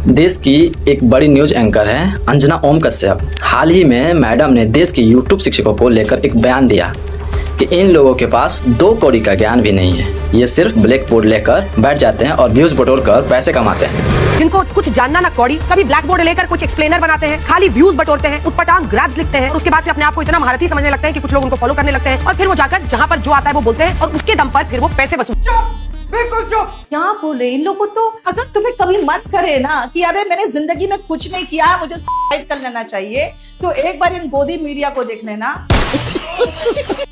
देश की एक बड़ी न्यूज एंकर है अंजना ओम कश्यप। हाल ही में मैडम ने देश के यूट्यूब शिक्षकों को लेकर एक बयान दिया कि इन लोगों के पास 2 कौड़ी का ज्ञान भी नहीं है। ये सिर्फ ब्लैक बोर्ड लेकर बैठ जाते हैं और व्यूज बटोर कर पैसे कमाते हैं। जिनको कुछ जानना ना कौड़ी, कभी ब्लैक बोर्ड लेकर कुछ एक्सप्लेनर बनाते हैं, खाली व्यूज बटोरते हैं, उटपटांग ग्रैब्स लिखते हैं और उसके बाद से अपने आप को इतना महारथी समझने लगते हैं कि कुछ लोग उनको फॉलो करने लगते हैं और फिर वो जाकर जहां पर जो आता है वो बोलते हैं और उसके दम पर फिर वो पैसे वसूल। बिल्कुल चुप। क्या बोले इन लोगों को? तो अगर तुम्हें कभी मन करे ना कि अरे मैंने जिंदगी में कुछ नहीं किया, मुझे सुसाइड कर लेना चाहिए, तो एक बार इन गोदी मीडिया को देख लेना।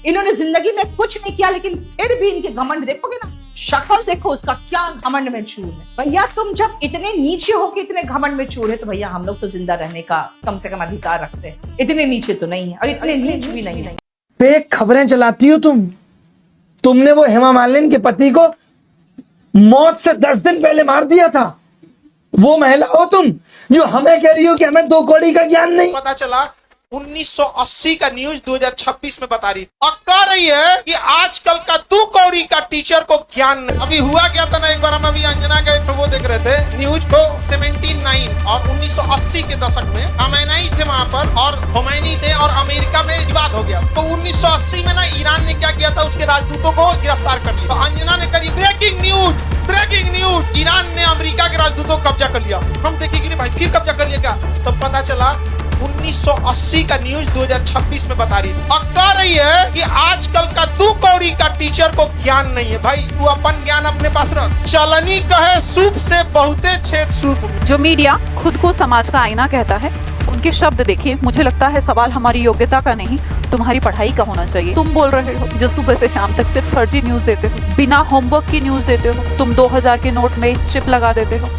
इन्होंने जिंदगी में कुछ नहीं किया लेकिन फिर भी इनके घमंड देखोगे ना, शक्ल देखो उसका, क्या घमंड में चूर है। भैया तुम जब इतने नीचे हो के इतने घमंड में चूर है तो भैया हम लोग तो जिंदा रहने का कम से कम अधिकार रखते हैं। इतने नीचे तो नहीं है और इतने नीच भी नहीं है। फेक खबरें चलाती हो तुमने वो हेमा मालिनी के पति को मौत से 10 दिन पहले मार दिया था। वो महिला हो तुम जो हमें कह रही हो कि हमें 2 कौड़ी का ज्ञान नहीं। पता चला 1980 का न्यूज 2026 में बता रही और कह रही है कि आजकल का 2 कौड़ी का टीचर को ज्ञान नहीं। अभी हुआ क्या था ना, एक बार हम अभी अंजना का एक वो देख रहे थे न्यूज को 79 और 1980 के दशक में खमैनी थे वहां पर और खोमैनी थे और अमेरिका में विवाद हो गया। तो 1980 में ना ईरान ने क्या किया था, उसके राजदूतों को गिरफ्तार कर लिया। तो अंजना ने करी ब्रेकिंग न्यूज, ईरान ने अमेरिका के राजदूतों को कब्जा कर लिया। हम देखेंगे कि भाई फिर कब्जा कर लिया क्या, तो पता चला 1980 का न्यूज 2026 में बता रही और कह रही है कि आजकल का 2 कौड़ी का टीचर को ज्ञान नहीं है। भाई तू अपन ज्ञान अपने पास रख। चलनी कहे सूप से बहुते छेद सूप। जो मीडिया खुद को समाज का आईना कहता है, उनके शब्द देखिए। मुझे लगता है सवाल हमारी योग्यता का नहीं, तुम्हारी पढ़ाई का होना चाहिए। तुम बोल रहे हो जो सुबह से शाम तक सिर्फ फर्जी न्यूज देते हो, बिना होमवर्क की न्यूज देते हो। तुम 2000 के नोट में चिप लगा देते हो,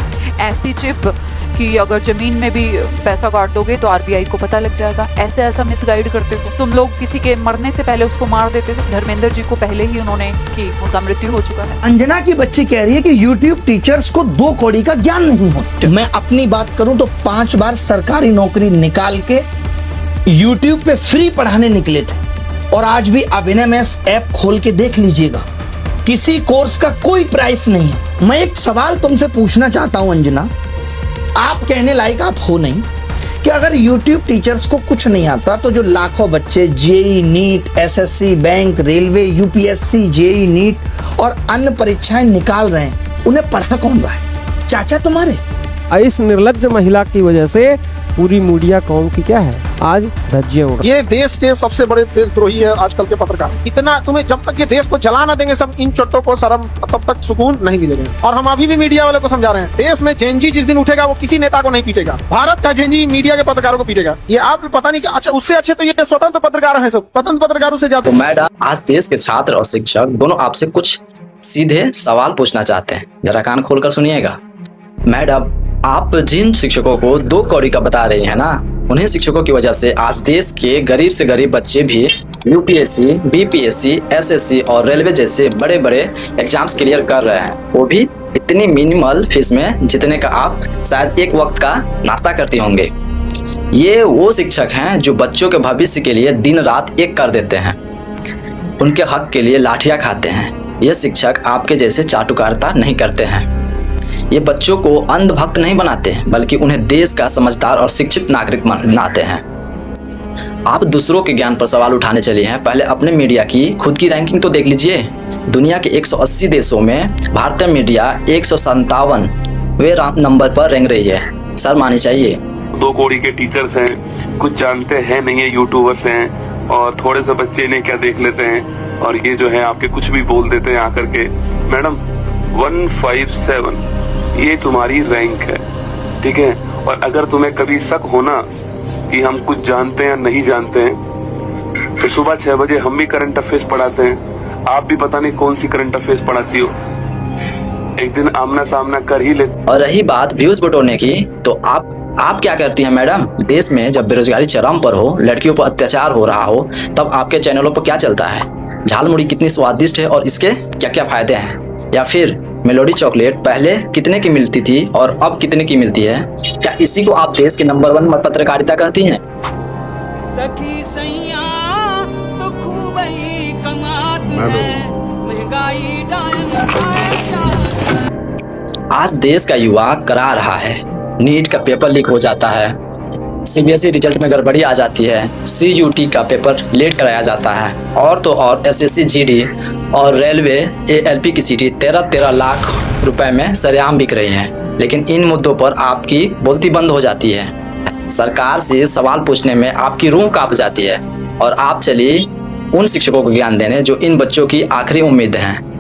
ऐसी चिप कि अगर जमीन में भी पैसा काट दोगे तो आरबीआई को पता लग जाएगा। ऐसा मिसगाइड करते हो तुम लोग। किसी के मरने से पहले उसको मार देते हो। धर्मेंद्र जी को पहले ही उन्होंने की, उनका मृत्यु हो चुका है। अंजना की बच्ची कह रही है कि यूट्यूब टीचर्स को 2 कौड़ी का ज्ञान नहीं हो। मैं अपनी बात करूं तो 5 बार सरकारी नौकरी निकाल के यूट्यूब पे फ्री पढ़ाने निकले थे और आज भी अभिनय में ऐप खोल के देख लीजिएगा, किसी कोर्स का कोई प्राइस नहीं है। मैं एक सवाल तुमसे पूछना चाहता हूं अंजना, आप कहने लायक आप हो नहीं कि अगर YouTube टीचर्स को कुछ नहीं आता तो जो लाखों बच्चे JEE NEET, SSC, bank, railway, UPSC, JEE NEET और अन्य परीक्षाएं निकाल रहे हैं, उन्हें पढ़ा कौन रहा है? चाचा तुम्हारे। इस निर्लज्ज महिला की वजह से पूरी मीडिया कौम की क्या है आज धज्जियां उड़। ये देश के सबसे बड़े देशद्रोही है आजकल के पत्रकार। इतना तुम्हें जब तक ये देश को जला ना देंगे सब इन चोटों को शर्म, तब तक सुकून नहीं मिलेगा। और हम अभी भी मीडिया वाले को समझा रहे हैं, देश में जेनजी जिस दिन उठेगा वो किसी नेता को नहीं पीटेगा। भारत का जेनजी मीडिया के पत्रकारों को पीटेगा। ये आप पता नहीं। अच्छा उससे अच्छे तो ये स्वतंत्र पत्रकार है, सब स्वतंत्र पत्रकारों से ज्यादा। तो मैडम आज देश के छात्र और शिक्षक दोनों आपसे कुछ सीधे सवाल पूछना चाहते हैं, जरा कान खोलकर सुनिएगा। मैडम आप जिन शिक्षकों को 2 कौड़ी का बता रही है ना, उन्हीं शिक्षकों की वजह से आज देश के गरीब से गरीब बच्चे भी यूपीएससी, बीपीएससी, एसएससी और रेलवे जैसे बड़े बड़े एग्जाम्स क्लियर कर रहे हैं, वो भी इतनी मिनिमल फीस में जितने का आप शायद एक वक्त का नाश्ता करती होंगे। ये वो शिक्षक हैं जो बच्चों के भविष्य के लिए दिन रात एक कर देते हैं, उनके हक के लिए लाठियां खाते हैं। ये शिक्षक आपके जैसे चाटुकारिता नहीं करते हैं। ये बच्चों को अंधभक्त नहीं बनाते हैं, बल्कि उन्हें देश का समझदार और शिक्षित नागरिक बनाते हैं। आप दूसरों के ज्ञान पर सवाल उठाने चले हैं, पहले अपने मीडिया की खुद की रैंकिंग तो देख लीजिए। दुनिया के 180 देशों में भारतीय मीडिया 157वें नंबर पर रैंक रही है। शर्म आनी चाहिए। 2 कौड़ी के टीचर्स हैं, कुछ जानते हैं नहीं है, यूट्यूबर्स हैं और थोड़े से बच्चे ने क्या देख लेते हैं और ये जो है आपके कुछ भी बोल देते हैं आकर के। मैडम 157 ये तुम्हारी रैंक है, ठीक है। और अगर तुम्हें कभी शक होना कि हम कुछ जानते हैं या नहीं जानते हैं तो सुबह 6 बजे हम भी करंट अफेयर्स पढ़ाते हैं। आप भी पता नहीं कौन सी करंट अफेयर्स पढ़ाती हो, एक दिन आमना सामना कर ही लेते। और रही बात व्यूज बटोरने की, तो आप क्या करती हैं मैडम? देश में जब बेरोजगारी चरम पर हो, लड़कियों पर अत्याचार हो रहा हो, तब आपके चैनलों पर क्या चलता है? झालमुड़ी कितनी स्वादिष्ट है और इसके क्या क्या फायदे हैं? या फिर मेलोडी चॉकलेट पहले कितने की मिलती थी और अब कितने की मिलती है? क्या इसी को आप देश के नंबर 1 पत्रकारिता कहती हैं? सखी सैया तो खूब ही कमाती है, महंगाई आज देश का युवा करा रहा है नीट का पेपर लीक हो जाता है, सीबीएसई रिजल्ट में गड़बड़ी आ जाती है, सीयूटी का पेपर लेट कराया जाता है, और तो और एसएससी जीडी और रेलवे एएलपी की सीटें 13-13 लाख रुपए में सरेआम बिक रही हैं। लेकिन इन मुद्दों पर आपकी बोलती बंद हो जाती है। सरकार से सवाल पूछने में आपकी रूह कांप जाती है और आप चलिए उन शिक्षकों को ज्ञान देने जो इन बच्चों की आखिरी उम्मीद हैं।